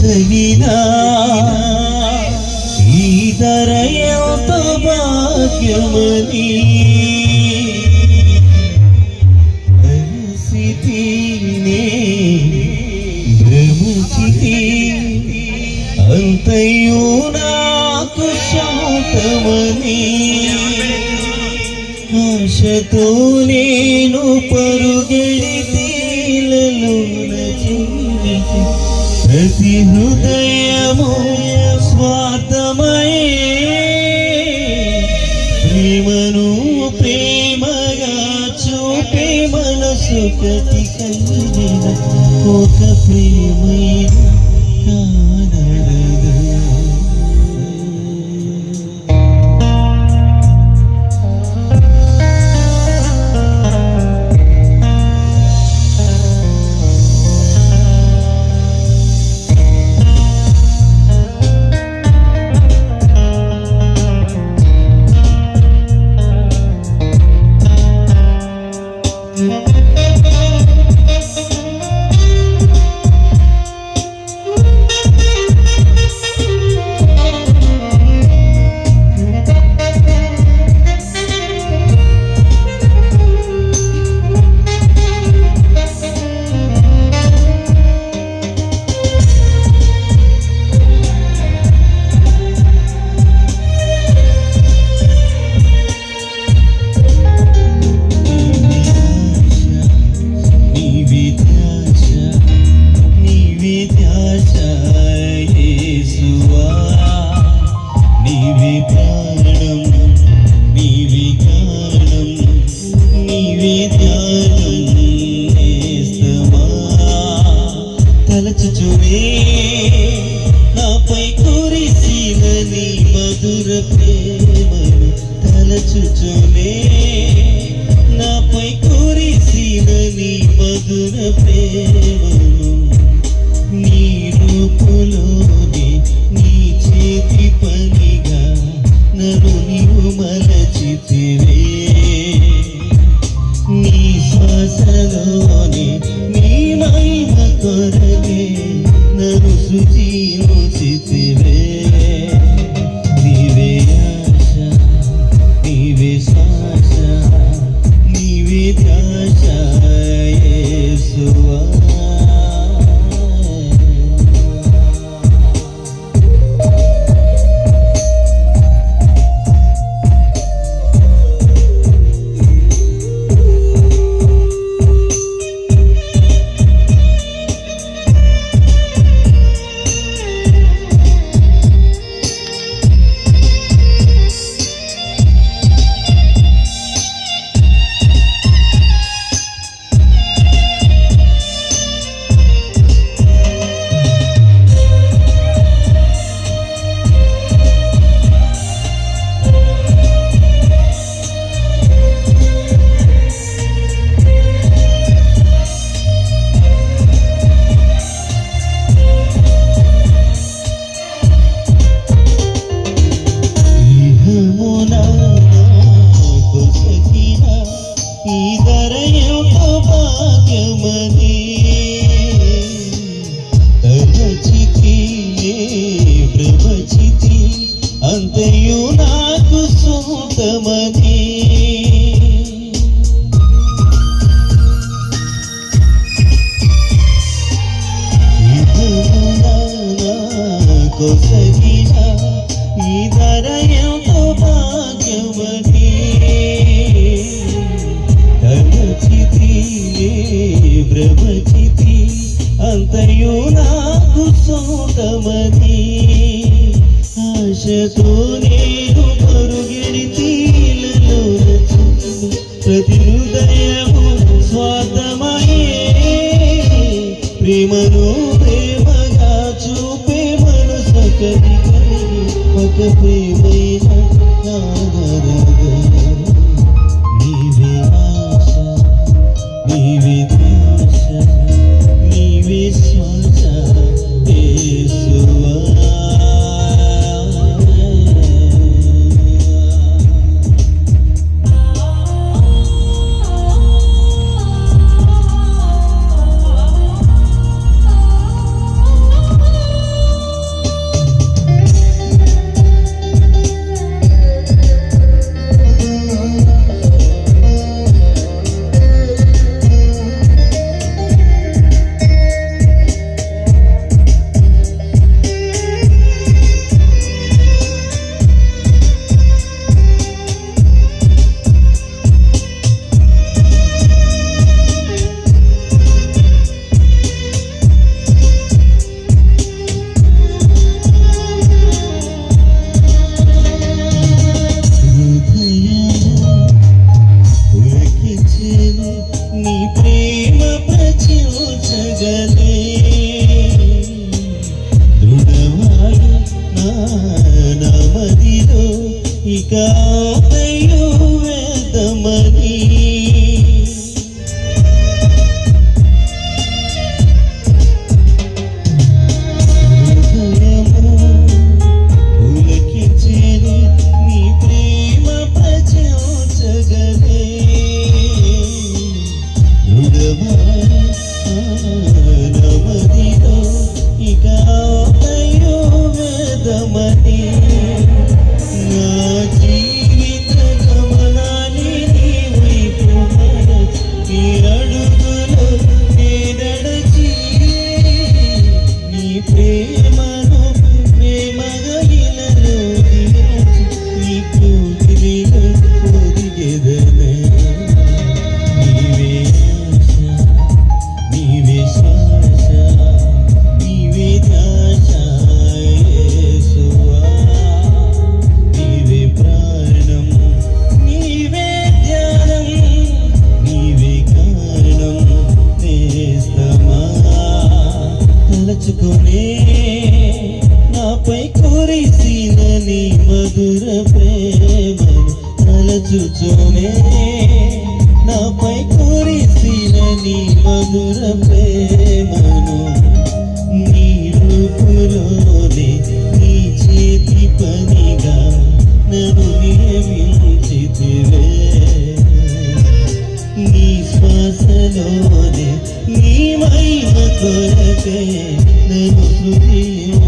కొసగినా ఈ ధర ఎంత భాగ్యమని పరిస్థితినే భ్రమించి అంతయు నాకు శాంతమని ఆశతో నేను పరుగెడితేలలోన జీవితం ప్రతి హృదయము స్వార్థమయే ప్రేమను ప్రేమగా చూపే మనసు కతి కలిగిన ఒక ప్రేమైన తలచుచునే నాపై కురిసిన నీ మధుర ప్రేమను తలచుచునే నాపై కురిసిన నీ మధుర ప్రేమను నీ రూపులోని నీ చేతి పనిగా నన్ను నీవు మలచితివే నీ శ్వాసలోని నీ మహిమ కొరకే నన్ను సృజించితివే నీవే ఆశ నీవే శ్వాస నీవే ధ్యాస యేసువా అంతయు నాకు సొంతమని కొసగిన ఈ ధర ఎంతో భాగ్యమని తలచితి భ్రమచితి అంతయు నాకు సొంతమని ఆశతో నేను పరుగెడితేలలోన ప్రతి హృదయము స్వార్థమయే ప్రేమను ప్రేమగా చూపే మనసు కది కలిగి ఒక ప్రేమైన నీవే ఆశ నీవే ధ్యాస నీవే శ్వాస యేసువా పదమని నా జీవిత గమనాన్ని నీ వైపు మరచి నీ అడుగులో నే నడచి నీ ప్రేమను ప్రేమగా ఇలలో దిగచి నీ కూతురిలో ఒదిగెదనే నీవే ఆశ నీవే శ్వాస నీవే ధ్యాస యేసువా నీవే ప్రాణం నీవే ధ్యానం నీవే కారణం నేస్తమా తలచుకునే నాపై కురిసిన నీ మధుర ప్రేమను తలచుచునే నాపై కురిసిన నీ మధుర ప్రేమను నీ రూపులోనే నీ చేతి పనిగా నన్ను నియమించితివే నీ శ్వాసలోనే నీ మహిమ కొరకే నన్ను హృదయం